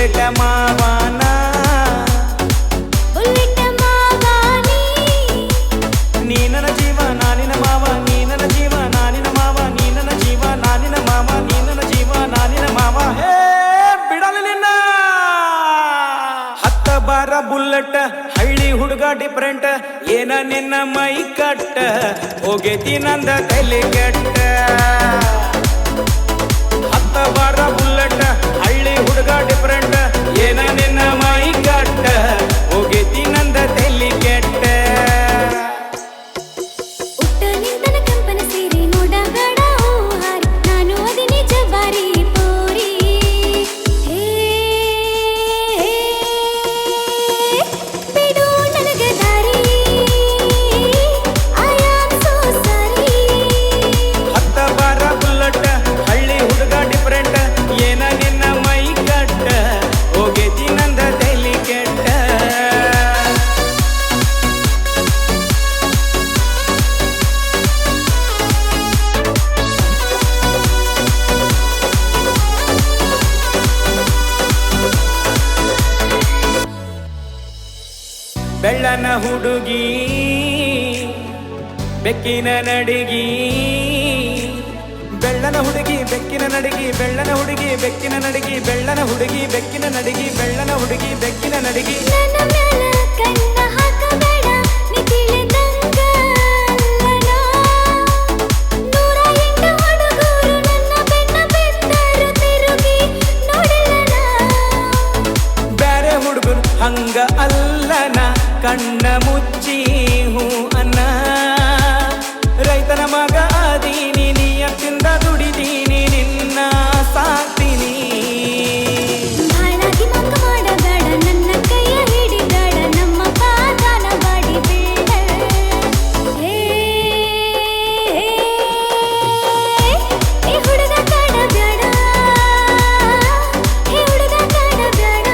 bullet ಮಾವಾನ ನೀ ನನ್ನ ಜೀವ ನಾನಿನ ಮಾವ ನೀ ನನ್ನ ಜೀವ ನಾನಿನ ಮಾವ ನೀ ನನ್ನ ಜೀವ ನಾನಿನ ಮಾವ ನೀ ನನ್ನ ಜೀವ ನಾನಿನ ಮಾವ ಹೇ ಬಿಡಲಿ ನಿನ್ನ ಹತ್ತ ಬಾರ ಬುಲೆಟ್ ಹಳ್ಳಿ ಹುಡುಗ ಡಿಫರೆಂಟ್ ಏನ ನಿನ್ನ ಮೈ ಕಟ್ಟ ಹೋಗೇತಿ ನಂದ ತಲೆ ಕೆಟ್ಟ ಹತ್ತ ಬಾರ ಬುಲೆಟ್ ಹಳ್ಳಿ ಹುಡುಗ ಡಿಫರೆಂಟ್ ಏನ ನಿನ್ನ ಮೈ ಕಟ್ಟ ಹೋಗೇತಿ ನಂದ ತಲೆ ಕೆಟ್ಟ ಬೆಳ್ಳನ ಹುಡುಗಿ ಬೆಕ್ಕಿನ ನಡಿಗಿ ಬೆಳ್ಳನ ಹುಡುಗಿ ಬೆಕ್ಕಿನ ನಡಿಗಿ ಬೆಳ್ಳನ ಹುಡುಗಿ ಬೆಕ್ಕಿನ ನಡಿಗಿ ಬೆಳ್ಳನ ಹುಡುಗಿ ಬೆಕ್ಕಿನ ನಡಿಗಿ ಬೆಳ್ಳನ ಹುಡುಗಿ ಬೆಕ್ಕಿನ ನಡಿಗಿ ಬ್ಯಾರೆ ಹುಡುಗರು ಹಂಗ ಅಲ್ಲನ ಕಣ್ಣ ಮುಚ್ಚಿ ಹೂ ಅನ್ನ ರೈತನ ಮಗ ಆದೀನಿ ನಿಯತ್ತಿಂದ ದುಡಿದೀನಿ ನಿನ್ನ ಸಾಕ್ತೀನಿ ಹಾಳಾಗಿ ಮಕ್ಕ ಮಾಡಬೇಡ ನನ್ನ ಕೈಯ ಹಿಡಿಬೇಡ ನಮ್ಮ ಪಾದಾನ ಬಾಡಿಬೇಡ ಹೇ ಹುಡುಗ ಕಾಡಬೇಡ ಹೇ ಹುಡುಗ ಕಾಡಬೇಡ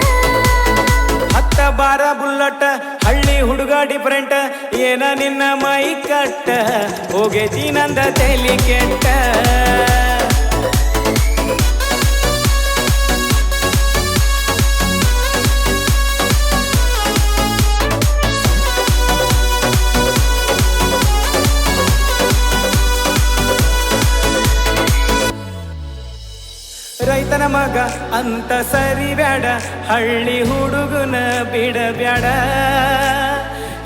ಹತ್ತ ಬಾರ ಬುಲ್ಲಟ್ ಹಳ್ಳಿ ಹುಡುಗ ಡಿಫರೆಂಟ್ ಏನ ನಿನ್ನ ಮೈ ಕಟ್ಟ ಹೋಗೇತಿ ನಂದ ತಲೆ ಕೆಟ್ಟ ರೈತನ ಮಗ ಅಂತ ಸರಿ ಬ್ಯಾಡ ಹಳ್ಳಿ ಹುಡುಗನ ಬಿಡಬ್ಯಾಡ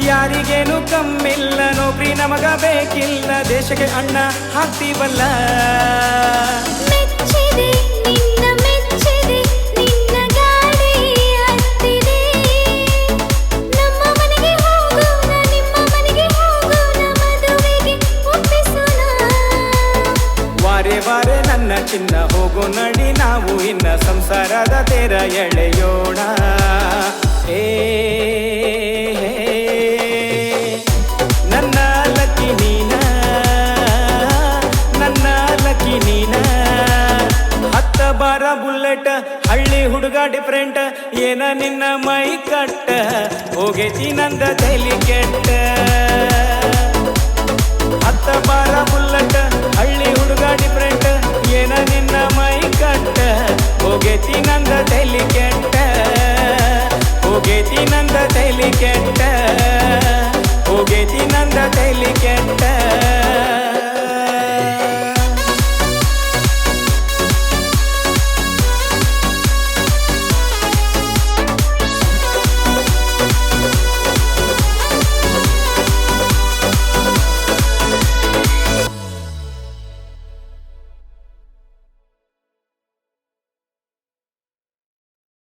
ಯಾರಿಗೇನು ಕಮ್ಮಿಲ್ಲ ನೌಕರಿ ನಮಗ ಬೇಕಿಲ್ಲ ದೇಶಕ್ಕೆ ಅಣ್ಣ ಹಾಕ್ತೀವಲ್ಲ ಮೆಚ್ಚಿದೆ ನಿನ್ನ ಮೆಚ್ಚಿದೆ ನಿನ್ನ ಗಾಡಿ ಹತ್ತಿದೆ ನಮ್ಮ ಮನೆಗೆ ಹೋಗೋಣ ನಿಮ್ಮ ಮನೆಗೆ ಹೋಗೋಣ ಮದುವೆಗೆ ಒಪ್ಪಿಸೋಣ ವಾರೆ ವಾರೆ ನನ್ನ ಚಿನ್ನ ಹೋಗೋ ನಡಿ ನಾವು ಇನ್ನ ಸಂಸಾರದ ತೆರ ಎಳೆಯೋಣ ಏ ನನ್ನ ಲಕ್ಕಿ ನೀನ ನನ್ನ ಲಕ್ಕಿ ನೀನ ಹತ್ತ ಬಾರ ಬುಲೆಟ್ ಹಳ್ಳಿ ಹುಡುಗ ಡಿಫರೆಂಟ್ ಏನ ನಿನ್ನ ಮೈ ಕಟ್ಟ ಹೋಗೇತಿ ನಂದ ತಲೆ ಕೆಟ್ಟ ಹತ್ತ ಬಾರ ಬುಲೆಟ್ ಹಳ್ಳಿ ಹುಡುಗ ಡಿಫರೆಂಟ್ ಏನ ನಿನ್ನ ಮೈ ಕಟ್ಟ ಹೋಗೇತಿ ನಂದ ತಲೆ ಕೆಟ್ಟ ಹೋಗೇತಿ ನಂದ ತಲೆ ಕೆಟ್ಟ ಹೋಗೇತಿ ನಂದ ತಲೆ ಕೆಟ್ಟ